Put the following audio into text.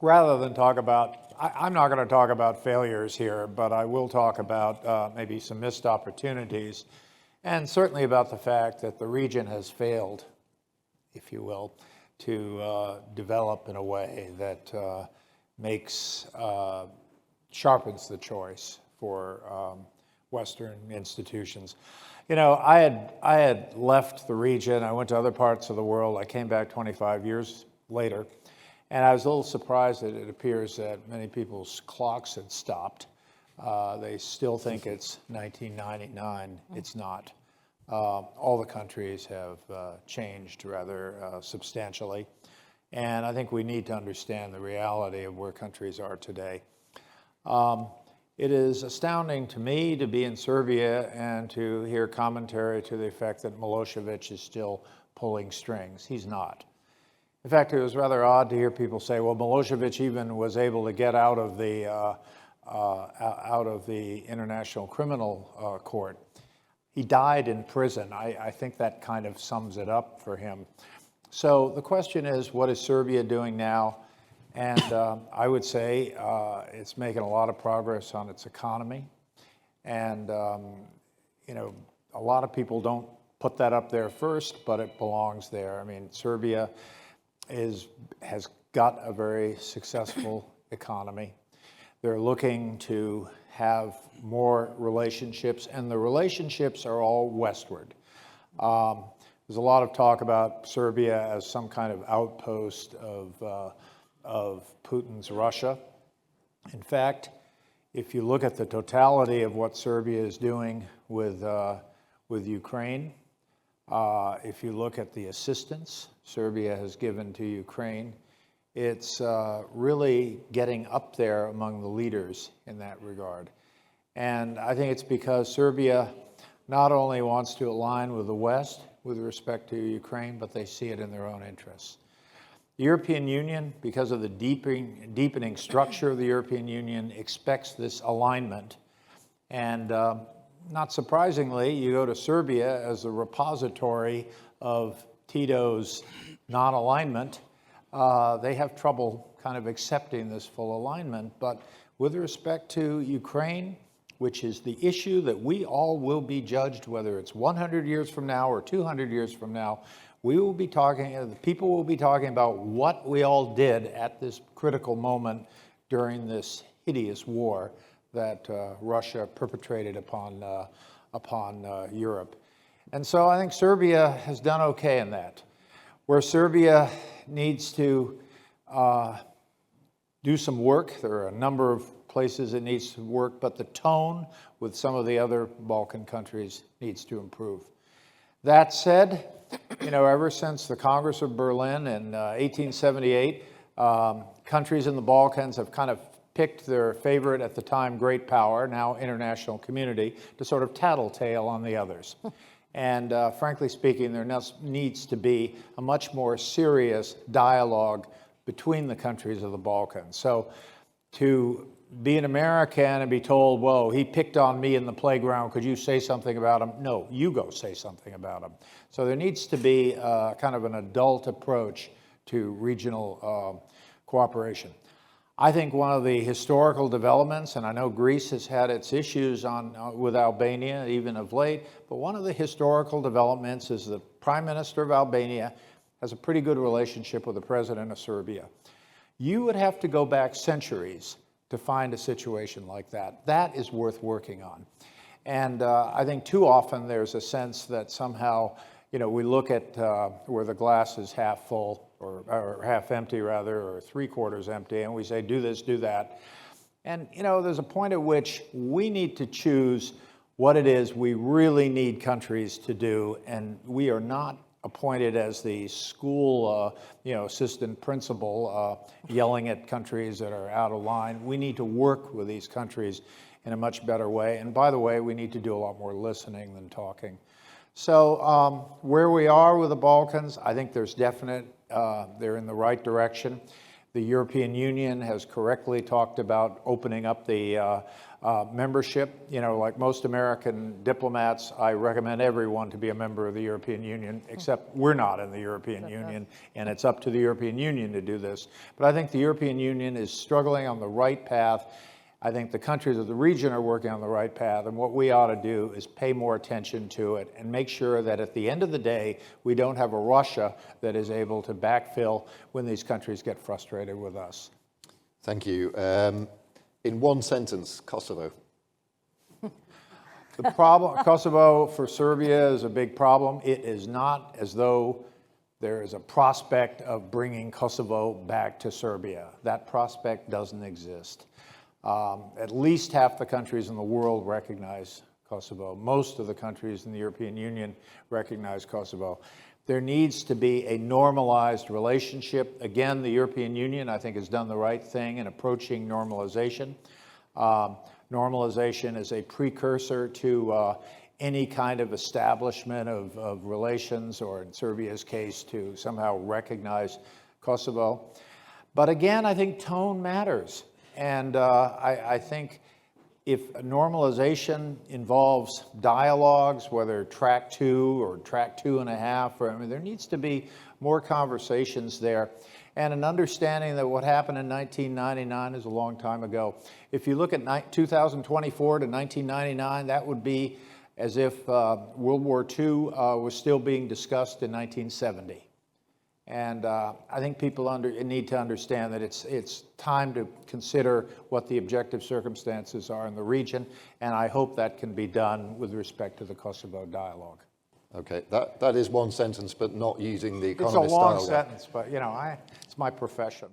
rather than talk about, I'm not going to talk about failures here, but I will talk about maybe some missed opportunities, and certainly about the fact that the region has failed, if you will, to develop in a way that sharpens the choice for Western institutions. You know, I had left the region. I went to other parts of the world. I came back 25 years later, and I was a little surprised that it appears that many people's clocks had stopped. They still think it's 1999. It's not. All the countries have changed rather substantially, and I think we need to understand the reality of where countries are today. It is astounding to me to be in Serbia and to hear commentary to the effect that Milosevic is still pulling strings. He's not. In fact, it was rather odd to hear people say, well, Milosevic even was able to get out of the International Criminal Court. He died in prison. I think that kind of sums it up for him. So the question is, what is Serbia doing now? And I would say it's making a lot of progress on its economy. And, you know, a lot of people don't put that up there first, but it belongs there. I mean, Serbia has got a very successful economy. They're looking to have more relationships, and the relationships are all westward. There's a lot of talk about Serbia as some kind of outpost of Putin's Russia. In fact, if you look at the totality of what Serbia is doing with Ukraine, if you look at the assistance Serbia has given to Ukraine, it's really getting up there among the leaders in that regard. And I think it's because Serbia not only wants to align with the West with respect to Ukraine, but they see it in their own interests. The European Union, because of the deepening structure of the European Union, expects this alignment. And not surprisingly, you go to Serbia as a repository of Tito's non-alignment. They have trouble kind of accepting this full alignment. But with respect to Ukraine, which is the issue that we all will be judged, whether it's 100 years from now or 200 years from now, we will be talking, the people will be talking about what we all did at this critical moment during this hideous war that Russia perpetrated upon Europe. And so I think Serbia has done okay in that. Where Serbia needs to do some work, there are a number of places it needs to work, but the tone with some of the other Balkan countries needs to improve. That said, you know, ever since the Congress of Berlin in 1878, countries in the Balkans have kind of picked their favorite at the time great power, now international community, to sort of tattletale on the others. And frankly speaking, there needs to be a much more serious dialogue between the countries of the Balkans. So to be an American and be told, whoa, he picked on me in the playground, could you say something about him? No, you go say something about him. So there needs to be kind of an adult approach to regional cooperation. I think one of the historical developments, and I know Greece has had its issues with Albania even of late, but one of the historical developments is the Prime Minister of Albania has a pretty good relationship with the President of Serbia. You would have to go back centuries to find a situation like that. That is worth working on. And I think too often there's a sense that somehow, you know, we look at where the glass is half full, or half empty rather, or 3/4 empty, and we say, do this, do that. And, you know, there's a point at which we need to choose what it is we really need countries to do, and we are not appointed as the school, assistant principal yelling at countries that are out of line. We need to work with these countries in a much better way. And by the way, we need to do a lot more listening than talking. So where we are with the Balkans, I think there's definite, they're in the right direction. The European Union has correctly talked about opening up the membership. You know, like most American diplomats, I recommend everyone to be a member of the European Union, except we're not in the European Union, and it's up to the European Union to do this. But I think the European Union is struggling on the right path. I think the countries of the region are working on the right path, and what we ought to do is pay more attention to it and make sure that at the end of the day, we don't have a Russia that is able to backfill when these countries get frustrated with us. Thank you. In one sentence, Kosovo. The problem, Kosovo for Serbia is a big problem. It is not as though there is a prospect of bringing Kosovo back to Serbia. That prospect doesn't exist. At least half the countries in the world recognize Kosovo. Most of the countries in the European Union recognize Kosovo. There needs to be a normalized relationship. Again, the European Union, I think, has done the right thing in approaching normalization. Normalization is a precursor to any kind of establishment of relations, or in Serbia's case, to somehow recognize Kosovo. But again, I think tone matters. And I think if normalization involves dialogues, whether track 2 or track 2.5, or, I mean, there needs to be more conversations there, and an understanding that what happened in 1999 is a long time ago. If you look at 2024 to 1999, that would be as if World War II was still being discussed in 1970. And I think people need to understand that it's time to consider what the objective circumstances are in the region, and I hope that can be done with respect to the Kosovo dialogue. Okay, that is one sentence, but not using the Economist It's a long dialogue. sentence, but you know, it's my profession.